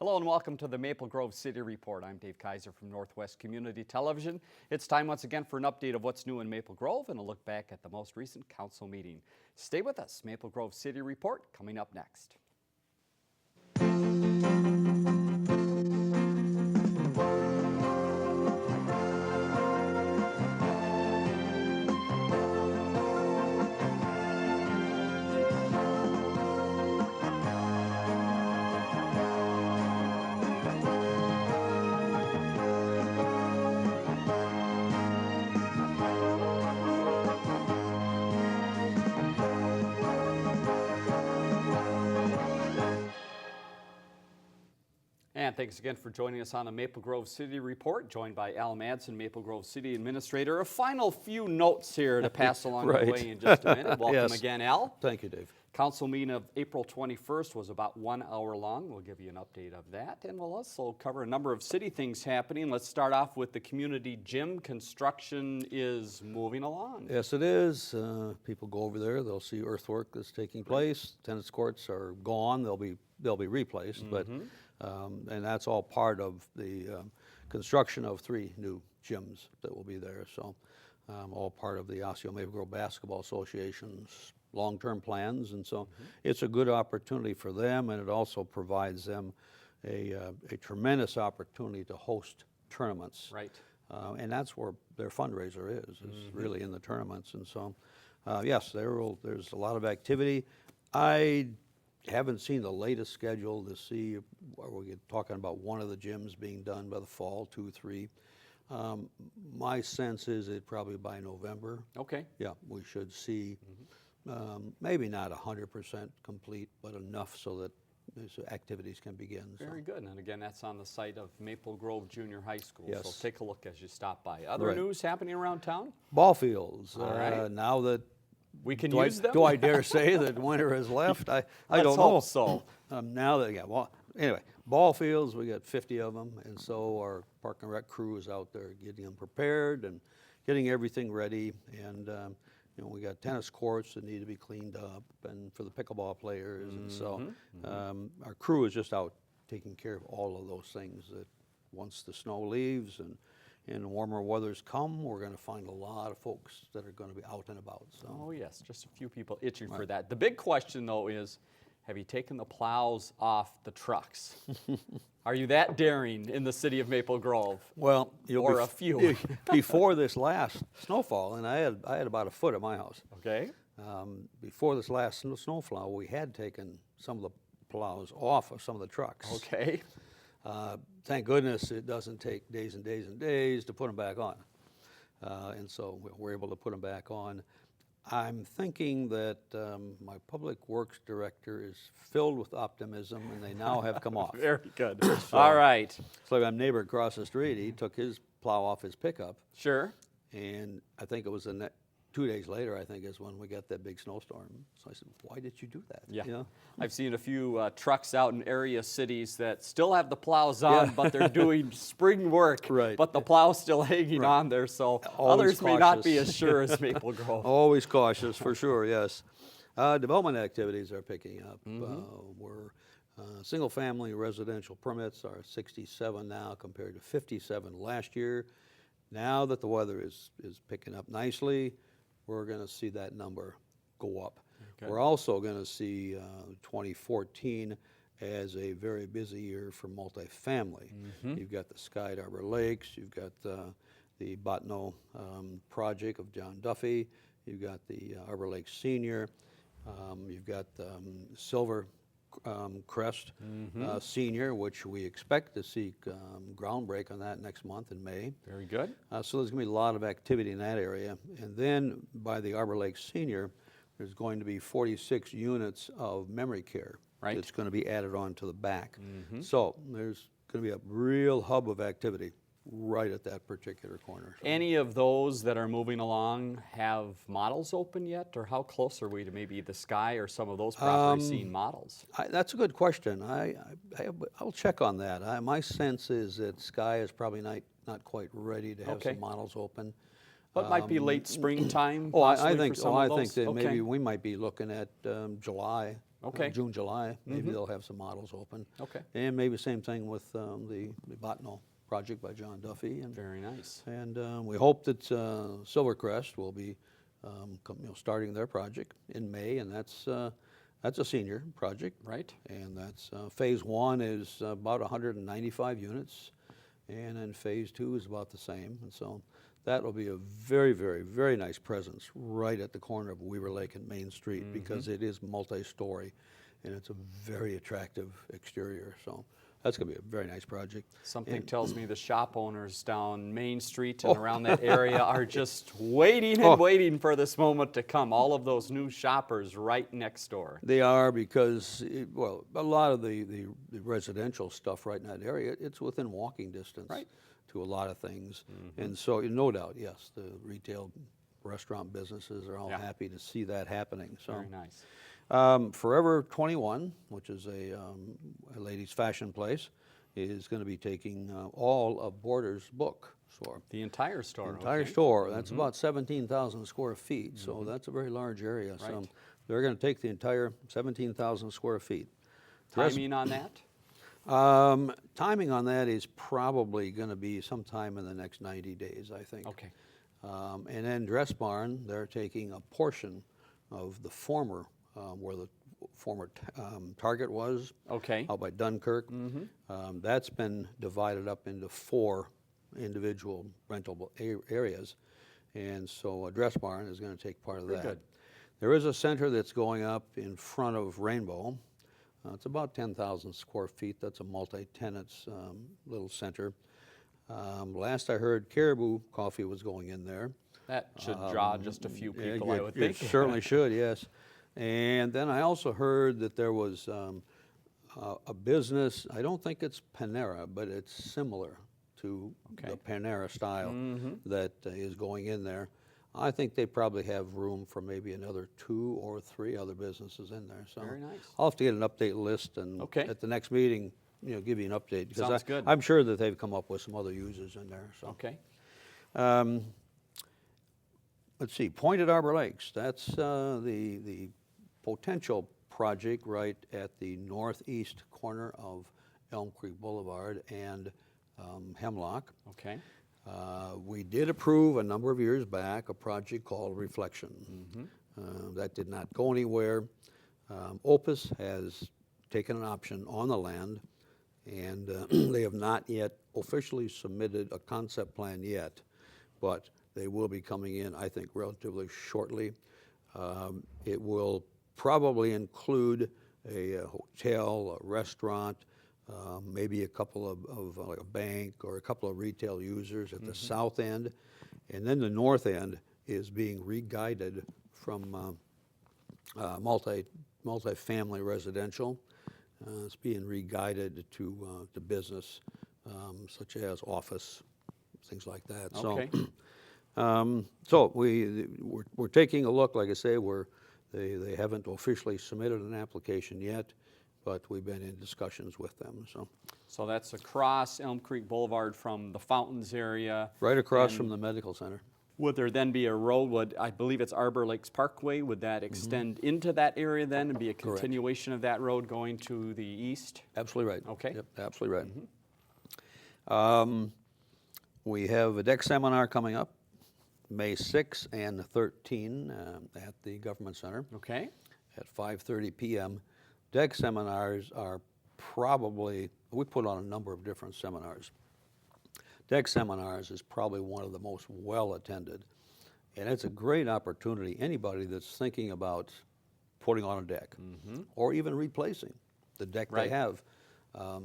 Hello and welcome to the Maple Grove City Report. I'm Dave Kaiser from Northwest Community Television. It's time once again for an update of what's new in Maple Grove and a look back at the most recent council meeting. Stay with us. Maple Grove City Report coming up next. And thanks again for joining us on the Maple Grove City Report, joined by Al Madsen, Maple Grove City Administrator. A final few notes here to pass along Right. the way in just a minute. Welcome Yes. again, Al. Thank you, Dave. Council meeting of April 21st was about 1 hour long. We'll give you an update of that, and we'll also cover a number of city things happening. Let's start off with the community gym. Construction is moving along. Yes, it is. People go over there, they'll see earthwork that's taking place. Tennis courts are gone, they'll be replaced, but and that's all part of the construction of 3 new gyms that will be there. So all part of the Osseo Maple Grove Basketball Association's long-term plans, and so it's a good opportunity for them, and it also provides them a tremendous opportunity to host tournaments. Right. And that's where their fundraiser is really in the tournaments. And so, yes, there's a lot of activity. I haven't seen the latest schedule to see, we're talking about one of the gyms being done by the fall, 2, 3. My sense is it probably by November. Okay. Yeah, we should see, maybe not 100% complete, but enough so that these activities can begin. Very good. And again, that's on the site of Maple Grove Junior High School. Yes. So take a look as you stop by. Other Right. news happening around town? Ball fields. All right. Now that We can do use them? do I dare say that winter has left? I Let's don't hope know. so. Now that, yeah, well, anyway, ball fields, we got 50 of them, and so our Park and Rec crew is out there getting them prepared and getting everything ready. And, we got tennis courts that need to be cleaned up and for the pickleball players. And so our crew is just out taking care of all of those things that once the snow leaves and warmer weathers come, we're going to find a lot of folks that are going to be out and about. So. Oh, yes, just a few people itching for that. The big question, though, is have you taken the plows off the trucks? Are you that daring in the city of Maple Grove? Well, Or a few. before this last snowfall, and I had about a foot at my house. Okay. Before this last snowfall, we had taken some of the plows off of some of the trucks. Okay. Thank goodness it doesn't take days and days and days to put them back on. And so we're able to put them back on. I'm thinking that my public works director is filled with optimism, and they now have come off. Very good. All right. So my neighbor across the street, he took his plow off his pickup, Sure. and I think it was 2 days later, I think, is when we got that big snowstorm. So I said, why did you do that? Yeah. You know? I've seen a few trucks out in area cities that still have the plows on, Yeah. but they're doing spring work. Right. But the plow's still hanging on there, so Always others may not be cautious. as sure as Maple Grove. Always cautious, for sure, yes. Development activities are picking up. Single-family residential permits are 67 now compared to 57 last year. Now that the weather is picking up nicely, we're going to see that number go up. Okay. We're also going to see 2014 as a very busy year for multifamily. You've got the Sky Harbor Lakes, you've got the Botno project of John Duffy, you've got the Harbor Lakes Senior, you've got Silver Crest Senior, which we expect to see groundbreak on that next month in May. Very good. So there's going to be a lot of activity in that area. And then by the Harbor Lakes Senior, there's going to be 46 units of memory care Right. that's going to be added on to the back. So there's going to be a real hub of activity right at that particular corner. So Any of those that are moving along have models open yet, or how close are we to maybe the Sky or some of those properties seeing models? that's a good question. I'll check on that. My sense is that Sky is probably not quite ready to have Okay. some models open. But might be late springtime. I possibly think for some of I think those? that maybe Okay. we might be looking at July Okay. June, July. Maybe they'll have some models open. Okay. And maybe same thing with the Botno project by John Duffy. And Very nice. And we hope that Silvercrest will be starting their project in May, and that's a senior project. Right. And that's phase 1 is about 195 units, and then phase 2 is about the same. And so that will be a very, very, very nice presence right at the corner of Weaver Lake and Main Street, because it is multi-story, and it's a very attractive exterior. So that's going to be a very nice project. Something tells me the shop owners down Main Street and around that area are just waiting and waiting for this moment to come. All of those new shoppers right next door. They are, because, a lot of the residential stuff right in that area, it's within walking distance to a lot of things. And so, no doubt, yes, the retail restaurant businesses are all happy to see that happening. So. Very nice. Forever 21, which is a ladies' fashion place, is going to be taking all of Borders' bookstore. The entire store. The entire store. That's about 17,000 square feet, so that's a very large area. Right. So they're going to take the entire 17,000 square feet. Timing on that? Timing on that is probably going to be sometime in the next 90 days, I think. Okay. And then Dress Barn, they're taking a portion of the former where the former Target was, out by Dunkirk. That's been divided up into 4 individual rental areas, and so Dress Barn is going to take part of that. Good. There is a center that's going up in front of Rainbow. It's about 10,000 square feet. That's a multi-tenants little center. Last I heard, Caribou Coffee was going in there. That should draw just a few people, I would think. It certainly should, yes. And then I also heard that there was a business, I don't think it's Panera, but it's similar to the Panera style that is going in there. I think they probably have room for maybe another 2 or 3 other businesses in there. So Very nice. I'll have to get an update list, and at the next meeting, give you an update. Because Sounds good. I'm sure that they've come up with some other users in there. So. Okay. Let's see, Pointed Arbor Lakes. That's the potential project right at the northeast corner of Elm Creek Boulevard and Hemlock. Okay. We did approve a number of years back a project called Reflection. That did not go anywhere. Opus has taken an option on the land, and they have not yet officially submitted a concept plan yet, but they will be coming in, I think, relatively shortly. It will probably include a hotel, a restaurant, maybe a couple of like a bank or a couple of retail users at the south end. And then the north end is being re-guided from multi-family residential. It's being re-guided to business, such as office, things like that. Okay. So we're taking a look. Like I say, they haven't officially submitted an application yet, but we've been in discussions with them. So that's across Elm Creek Boulevard from the Fountains area. Right across from the medical center. Would there then be a road, I believe it's Arbor Lakes Parkway, would that extend into that area then and be a continuation of that road going to the east? Absolutely right. Okay. Yep, absolutely right. We have a deck seminar coming up May 6 and 13 at the Government Center. Okay. At 5:30 p.m. Deck seminars are probably, we put on a number of different seminars. Deck seminars is probably one of the most well-attended, and it's a great opportunity. Anybody that's thinking about putting on a deck or even replacing the deck they have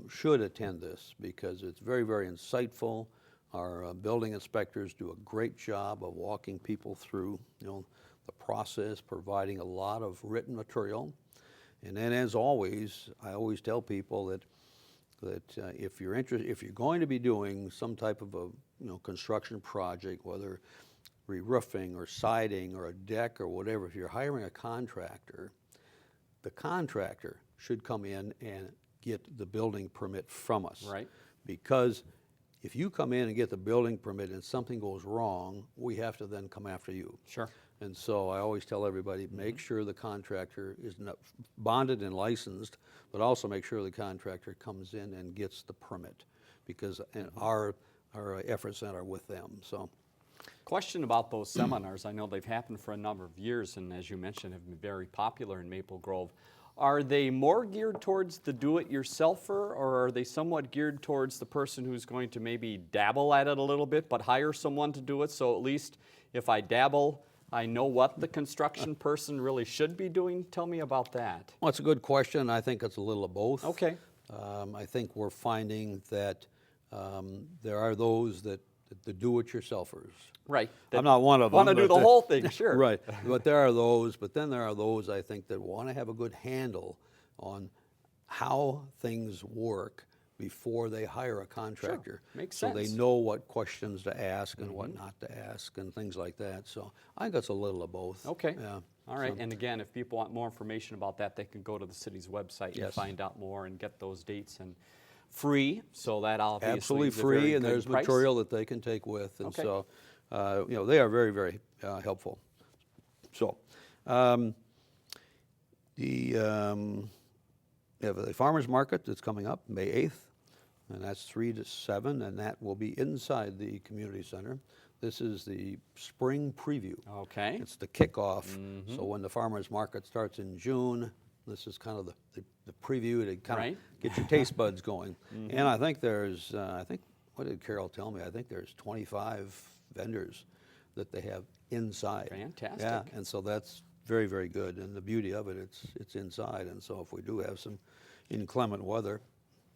should attend this, because it's very, very insightful. Our building inspectors do a great job of walking people through, the process, providing a lot of written material. And then, as always, I always tell people that if you're interested, if you're going to be doing some type of a construction project, whether re-roofing or siding or a deck or whatever, if you're hiring a contractor, the contractor should come in and get the building permit from us. Right. Because if you come in and get the building permit and something goes wrong, we have to then come after you. Sure. And so I always tell everybody, make sure the contractor is not bonded and licensed, but also make sure the contractor comes in and gets the permit, because our efforts are with them. So, Question about those seminars. I know they've happened for a number of years, and as you mentioned, have been very popular in Maple Grove. Are they more geared towards the do-it-yourselfer, or are they somewhat geared towards the person who's going to maybe dabble at it a little bit, but hire someone to do it? So at least if I dabble, I know what the construction person really should be doing. Tell me about that. well, it's a good question. I think it's a little of both. Okay. I think we're finding that there are those that the do-it-yourselfers. Right. I'm not one of them. Want to do but the whole thing, sure. Right. But there are those, but then there are those, I think, that want to have a good handle on how things work before they hire a contractor. Makes so they sense. know what questions to ask and what not to ask and things like that. So I think it's a little of both. Okay. Yeah. All right. So- And again, if people want more information about that, they can go to the city's website and Yes. find out more and get those dates. And free, so that obviously Absolutely is a very free, and good there's price. material that they can take with, and Okay. so they are very, very helpful. So we have the farmers market that's coming up May 8th, and that's 3 to 7, and that will be inside the community center. This is the spring preview. Okay. It's the kickoff. So when the farmers market starts in June, this is kind of the preview to kind Right. of get your taste buds going. And I think there's, what did Carol tell me? I think there's 25 vendors that they have inside. Fantastic. Yeah, and so that's very, very good. And the beauty of it, it's inside. And so if we do have some inclement weather,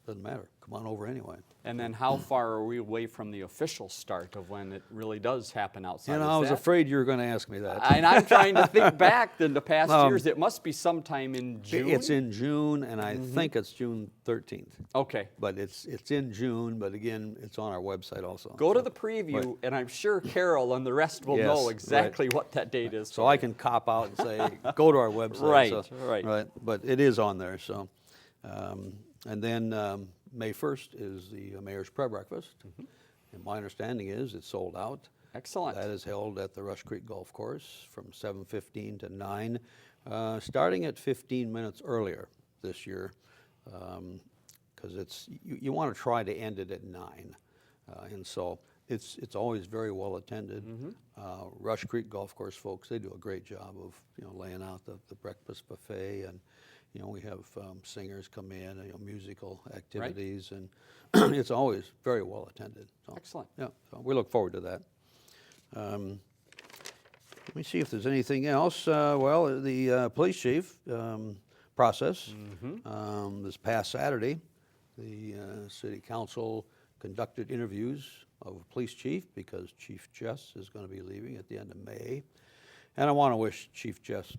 doesn't matter. Come on over anyway. And then how far are we away from the official start of when it really does happen outside? You know, Is I was that- afraid you were going to ask me that. And I'm trying to think back in the past years. It must be sometime in June. It's in June, and I think it's June 13th. Okay. But it's in June, but again, it's on our website also. Go to So- the preview, Right. and I'm sure Carol and the rest will Yes, know right. exactly what that date is. So I can cop out and say, go to our website. Right, So- right. But it is on there, so. And then May 1st is the Mayor's Prayer Breakfast. And my understanding is it's sold out. Excellent. That is held at the Rush Creek Golf Course from 7:15 to 9, starting at 15 minutes earlier this year, because you want to try to end it at 9, and so it's always very well attended. Rush Creek Golf Course folks, they do a great job of laying out the breakfast buffet, and we have singers come in, musical activities, and it's always very well attended. So, Excellent. Yeah, so we look forward to that. Let me see if there's anything else. Well, the police chief process, this past Saturday, the city council conducted interviews of a police chief because Chief Jess is going to be leaving at the end of May. And I want to wish Chief Jess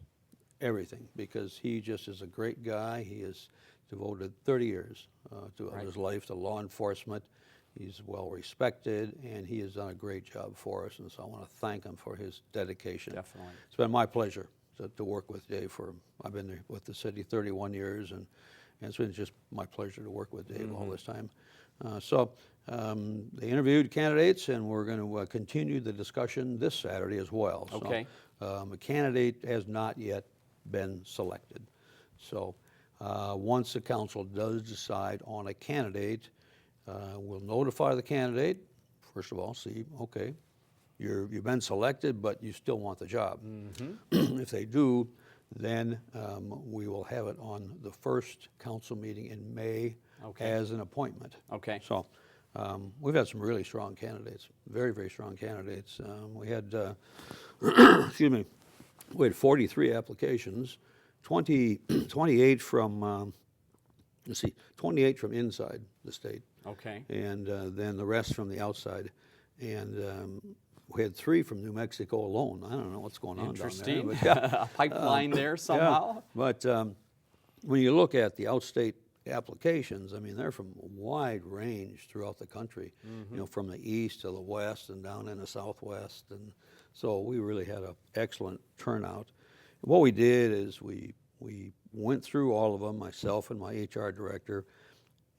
everything, because he just is a great guy. He has devoted 30 years of his life to law enforcement. He's well respected, and he has done a great job for us, and so I want to thank him for his dedication. Definitely. It's been my pleasure to work with Dave I've been there with the city 31 years, and it's been just my pleasure to work with Dave all this time. So they interviewed candidates, and we're going to continue the discussion this Saturday as well. Okay. So, a candidate has not yet been selected. So once the council does decide on a candidate, we'll notify the candidate, first of all, see, okay, you've been selected, but you still want the job. If they do, then we will have it on the first council meeting in May as an appointment. Okay. So we've had some really strong candidates, very, very strong candidates. We had, excuse me, we had 43 applications, 28 from, 28 from inside the state, Okay. and then the rest from the outside. And we had 3 from New Mexico alone. I don't know what's going on down there. Interesting. But yeah. A pipeline there somehow. But when you look at the outstate applications, I mean, they're from a wide range throughout the country, from the east to the west and down in the southwest. And so we really had an excellent turnout. What we did is we went through all of them, myself and my HR director,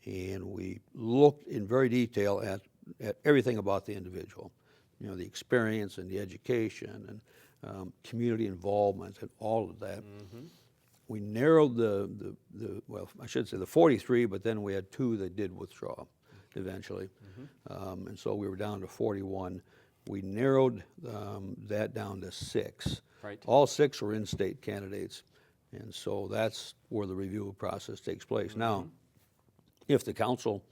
and we looked in very detail at everything about the individual, the experience and the education, community involvement and all of that. We narrowed well, I should say the 43, but then we had 2 that did withdraw eventually. And so we were down to 41. We narrowed that down to 6. Right. All 6 were in-state candidates. And so that's where the review process takes place. Now, if the council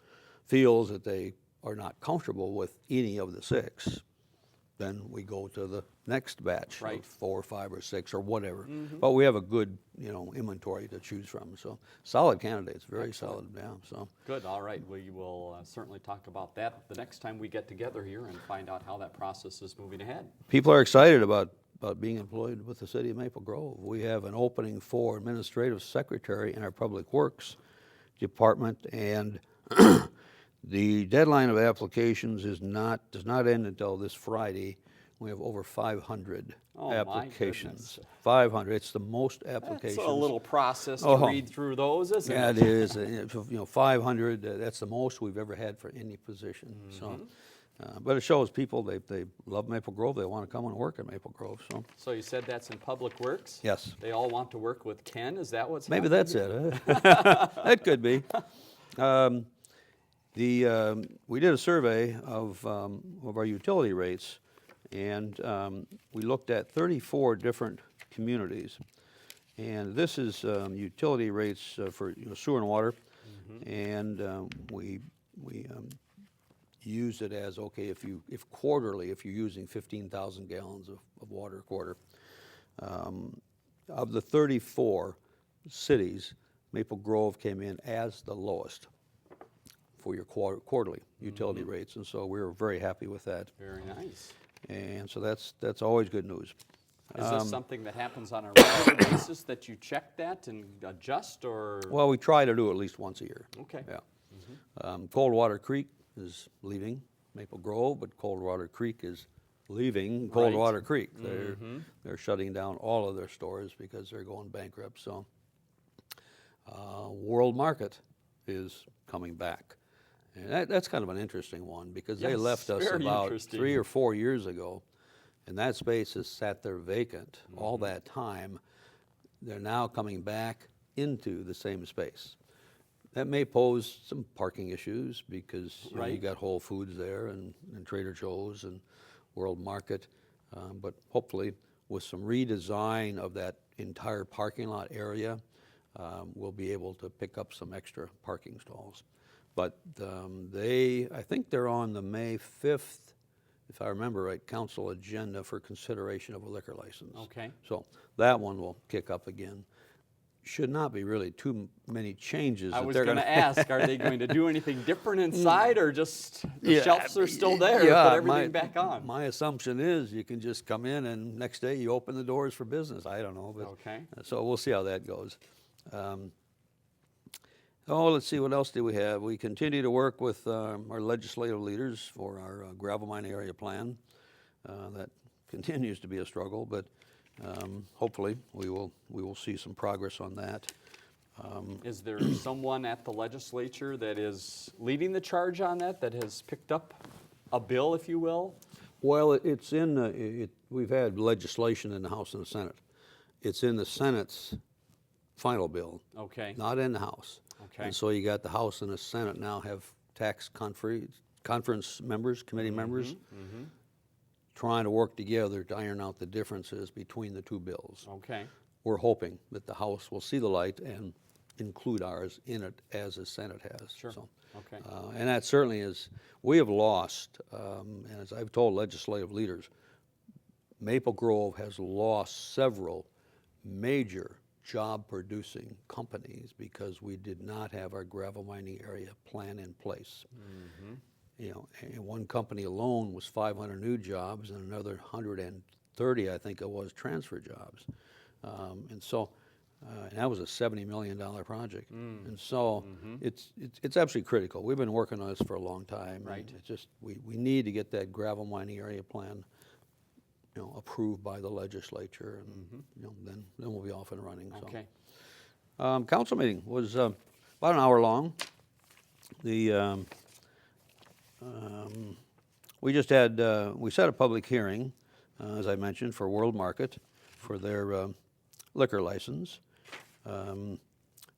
feels that they are not comfortable with any of the 6, then we go to the next batch Right. of 4 or 5 or 6 or whatever. But we have a good, inventory to choose from. So solid candidates, very solid. Yeah. So Good, all right. We will certainly talk about that the next time we get together here and find out how that process is moving ahead. people are excited about being employed with the city of Maple Grove. We have an opening for administrative secretary in our public works department, and the deadline of applications does not end until this Friday. We have over 500 Oh, my applications. goodness. 500. It's the most applications. It's a little process to Oh. read through those, isn't Yeah, it? it is. 500. That's the most we've ever had for any position. So, but it shows people they love Maple Grove. They want to come and work in Maple Grove. So So you said that's in Public Works? yes, They all want to work with Ken, is that what's maybe happening? that's it. Huh? That could be. We did a survey of our utility rates, and we looked at 34 different communities. And this is utility rates for sewer and water, and we used it as, okay, if quarterly, if you're using 15,000 gallons of water a quarter, of the 34 cities, Maple Grove came in as the lowest for your quarterly utility rates, and so we were very happy with that. Very nice. And so that's always good news. Is this something that happens on a regular basis that you check that and adjust, or? Well, we try to do at least once a year. Okay. Yeah. Coldwater Creek is leaving Maple Grove, but Coldwater Creek is leaving Coldwater Creek. They're shutting down all of their stores because they're going bankrupt. So World Market is coming back. And that's kind of an interesting one because they Yes, left us very about interesting. 3 or 4 years ago, and that space has sat there vacant all that time. They're now coming back into the same space. That may pose some parking issues because you Right. got Whole Foods there and Trader Joe's and World Market, but hopefully with some redesign of that entire parking lot area, we'll be able to pick up some extra parking stalls. But I think they're on the May 5th, if I remember right, council agenda for consideration of a liquor license. Okay. So that one will kick up again. Should not be really too many changes. I that was they're going to ask, are they going to do anything different inside, or just the Yeah, shelves are still there, yeah, put everything back on? My assumption is you can just come in and next day you open the doors for business. I don't know, but Okay. So we'll see how that goes. Let's see, what else do we have? We continue to work with our legislative leaders for our gravel mine area plan. That continues to be a struggle, but hopefully we will see some progress on that. Is there someone at the legislature that is leading the charge on that has picked up a bill, if you will? Well, it's in we've had legislation in the House and the Senate. It's in the Senate's final bill, Okay. not in the House. Okay. And so you got the House and the Senate now have tax conference members, committee members, trying to work together to iron out the differences between the two bills. Okay. We're hoping that the House will see the light and include ours in it as the Senate has. Sure. So, Okay. and that certainly is, we have lost, and as I've told legislative leaders, Maple Grove has lost several major job-producing companies because we did not have our gravel mining area plan in place. And one company alone was 500 new jobs, and another 130, I think it was, transfer jobs. And that was a $70 million project. And so it's absolutely critical. We've been working on this for a long time. Right. And it's just we need to get that gravel mining area plan approved by the legislature, and then we'll be off and running. Okay. So, council meeting was about an hour long. We just had we set a public hearing as I mentioned, for World Market for their liquor license.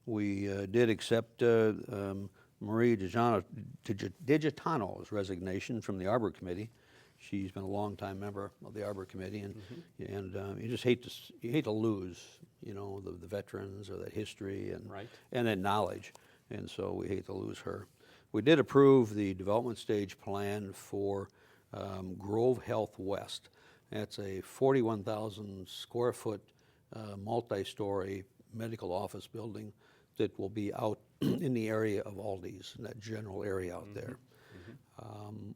We did accept Marie Digitano's resignation from the Arbor Committee. She's been a longtime member of the Arbor Committee, and you just hate to lose, you know, the veterans or that history and that knowledge, and so we hate to lose her. We did approve the development stage plan for Grove Health West. That's a 41,000 square foot multi-story medical office building that will be out in the area of Aldi's, in that general area out there.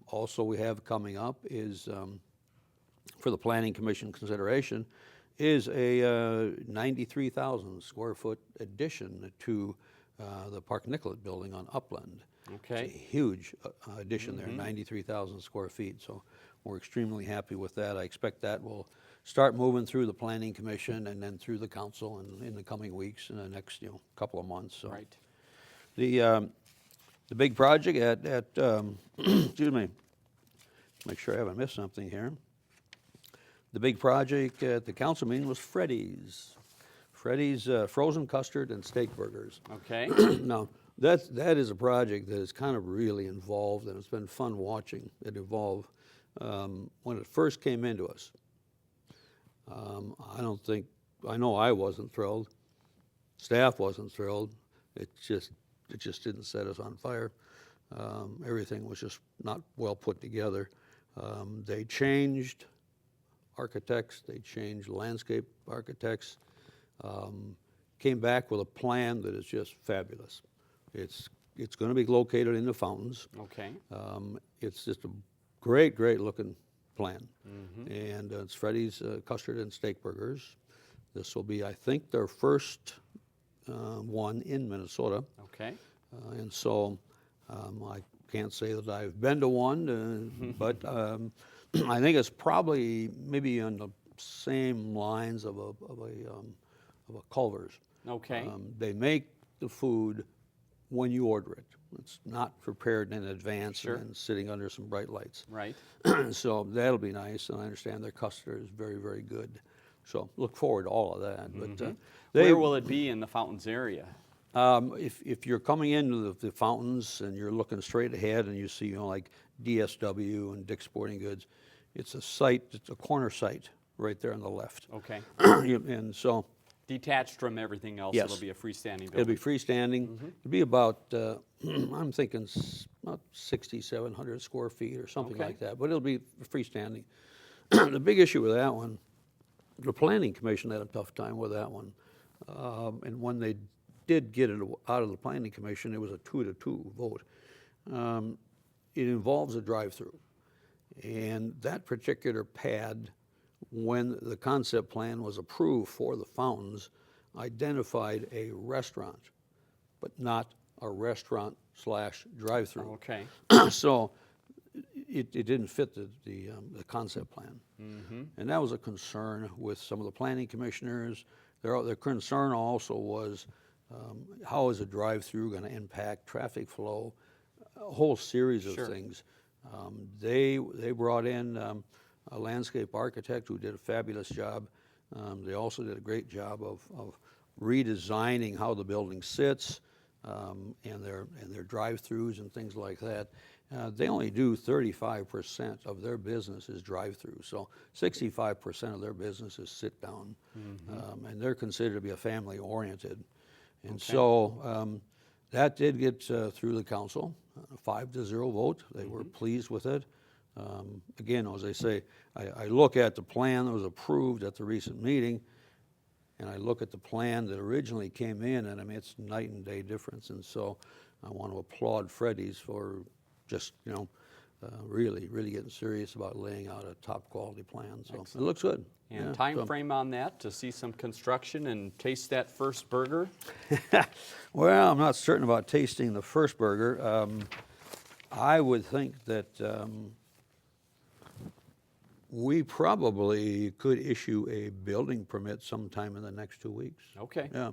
Also we have coming up is, for the Planning Commission consideration, is a 93,000 square foot addition to the Park Nicollet building on Upland. Okay. It's a huge addition there, 93,000 square feet. So we're extremely happy with that. I expect that will start moving through the Planning Commission and then through the council in the coming weeks, in the next couple of months. So Right. The big project at excuse me, make sure I haven't missed something here. The big project at the council meeting was Freddy's frozen custard and steak burgers. Okay. Now, that is a project that is kind of really involved, and it's been fun watching it evolve. When it first came into us, I know I wasn't thrilled. Staff wasn't thrilled. It just didn't set us on fire. Everything was just not well put together. They changed architects. They changed landscape architects. Came back with a plan that is just fabulous. It's going to be located in the fountains. Okay. It's just a great looking plan. And it's Freddy's custard and steak burgers. This will be, I think, their first one in Minnesota. Okay. And so I can't say that I've been to one, but I think it's probably maybe on the same lines of a Culver's. Okay. They make the food when you order it. It's not prepared in advance Sure. and sitting under some bright lights. Right. So that'll be nice, and I understand their custard is very good. So look forward to all of that. But Where will it be in the fountains area? if you're coming into the fountains and you're looking straight ahead and you see like DSW and Dick's Sporting Goods, it's a corner site right there on the left. Okay. And so Detached from everything else, Yes. it'll be a freestanding building. it'll be freestanding. It'll be about, I'm thinking about 6,700 square feet or something Okay. like that, but it'll be freestanding. The big issue with that one, the Planning Commission had a tough time with that one. And when they did get it out of the Planning Commission, it was a 2-2 vote. It involves a drive-through. And that particular pad, when the concept plan was approved for the fountains, identified a restaurant, but not a restaurant / drive-through. Okay. So it didn't fit the concept plan. And that was a concern with some of the planning commissioners. Their concern also was, how is a drive-through going to impact traffic flow? A whole series of Sure. things. They brought in a landscape architect who did a fabulous job. They also did a great job of redesigning how the building sits, and their drive-throughs and things like that. They only do 35% of their business is drive-through, so 65% of their business is sit down, and they're considered to be a family-oriented. And so that did get through the council, 5-0 vote. They were pleased with it. Again, as I say, I look at the plan that was approved at the recent meeting, and I look at the plan that originally came in, and I mean, it's night and day difference. And so I want to applaud Freddy's for just, really getting serious about laying out a top quality plan. So it looks good. And Yeah, time so- frame on that to see some construction and taste that first burger? Well, I'm not certain about tasting the first burger. I would think that we probably could issue a building permit sometime in the next 2 weeks. Okay. Yeah.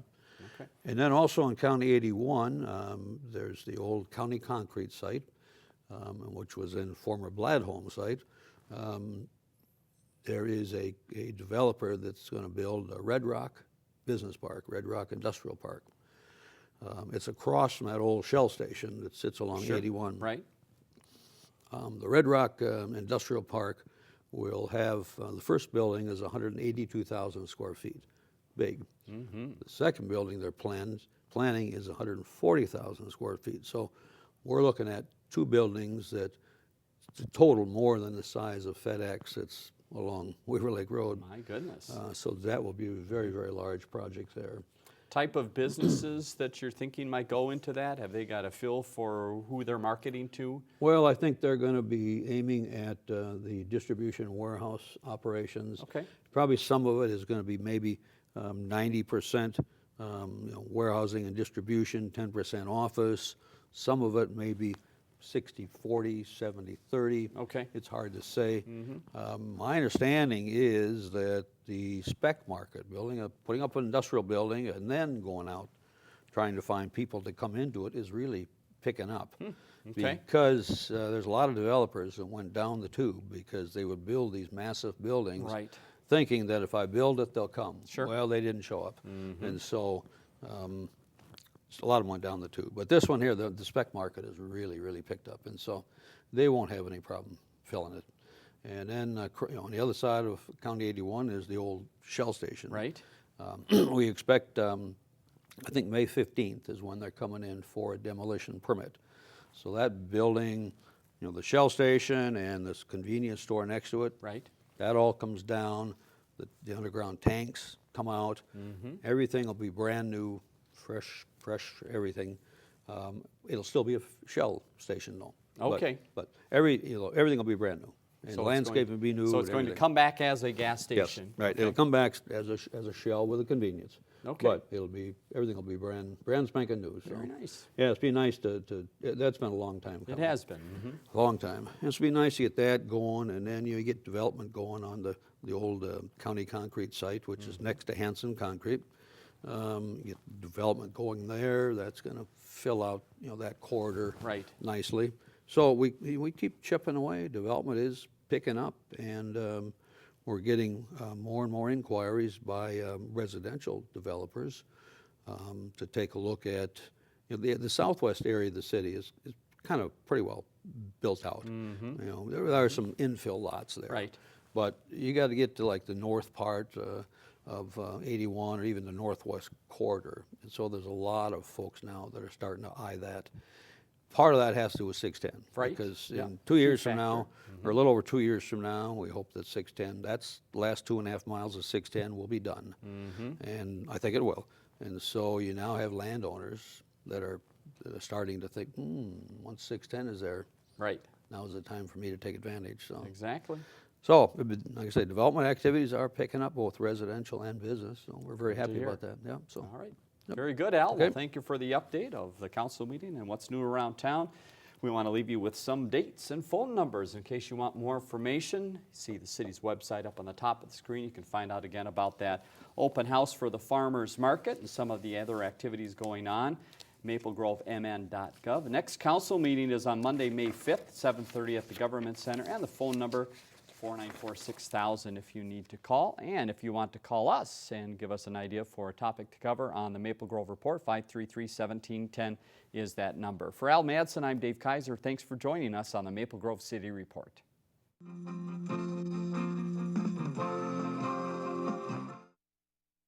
Okay. And then also on County 81, there's the old county concrete site, which was in former Bladholm site. there is a developer that's going to build a Red Rock Business Park, Red Rock Industrial Park. It's across from that old Shell station that sits along Sure. 81. Right. The Red Rock Industrial Park will have, the first building is 182,000 square feet, big. The second building they're planning is 140,000 square feet. So we're looking at two buildings that total more than the size of FedEx that's along Weaver Lake Road. My goodness. So that will be a very, very large project there. Type of businesses that you're thinking might go into that? Have they got a feel for who they're marketing to? Well, I think they're going to be aiming at the distribution warehouse operations. Okay. Probably some of it is going to be maybe 90% warehousing and distribution, 10% office. Some of it may be 60-40, 70-30. Okay. It's hard to say. My understanding is that the spec market, putting up an industrial building and then going out trying to find people to come into it is really picking up. Okay. Because there's a lot of developers that went down the tube because they would build these massive buildings Right. thinking that if I build it, they'll come. Sure. Well, they didn't show up. And so a lot of them went down the tube. But this one here, the spec market has really, really picked up. And so they won't have any problem filling it. And then on the other side of County 81 is the old Shell station. Right. We expect, I think May 15th is when they're coming in for a demolition permit. So that building, the Shell station and this convenience store next to it, Right. that all comes down. The underground tanks come out. Everything will be brand new, fresh everything. It'll still be a Shell station though. Okay. But everything will be brand new. And So the landscape will be new. So it's and going to everything. come back as a gas Yes, station. right. It'll come back as a Shell with a convenience. Okay. But everything will be brand spanking new. So. Very nice. Yeah, it's been nice that's been a long time It coming. has been. Long time. It's been nice to get that going, and then you get development going on the old county concrete site, which is next to Hanson Concrete. You get development going there. That's going to fill out that corridor Right. nicely. So we keep chipping away. Development is picking up, and we're getting more and more inquiries by residential developers to take a look at the southwest area of the city is kind of pretty well built out. There are some infill lots there. Right. But you got to get to like the north part of 81 or even the northwest corridor. And so there's a lot of folks now that are starting to eye that. Part of that has to do with 610. Right. Because Yeah. in 2 years Key from now, or a little over 2 years from now, we hope that 610, that's the last 2.5 miles of 610 will be done. And I think it will. And so you now have landowners that are starting to think, once 610 is there, Right. now is the time for me to take advantage. So. Exactly. So, like I say, development activities are picking up, both residential and business, so we're very happy hear. about that. Yeah. So, All right. Very good, Al. Well, Okay. thank you for the update of the council meeting and what's new around town. We want to leave you with some dates and phone numbers in case you want more information. See the city's website up on the top of the screen. You can find out again about that open house for the farmers market and some of the other activities going on. maplegrovemn.gov. The next council meeting is on Monday, May 5th, 7:30 at the Government Center, and the phone number 494-6000 if you need to call. And if you want to call us and give us an idea for a topic to cover on the Maple Grove Report, 533-1710 is that number. For Al Madsen, I'm Dave Kaiser. Thanks for joining us on the Maple Grove City Report.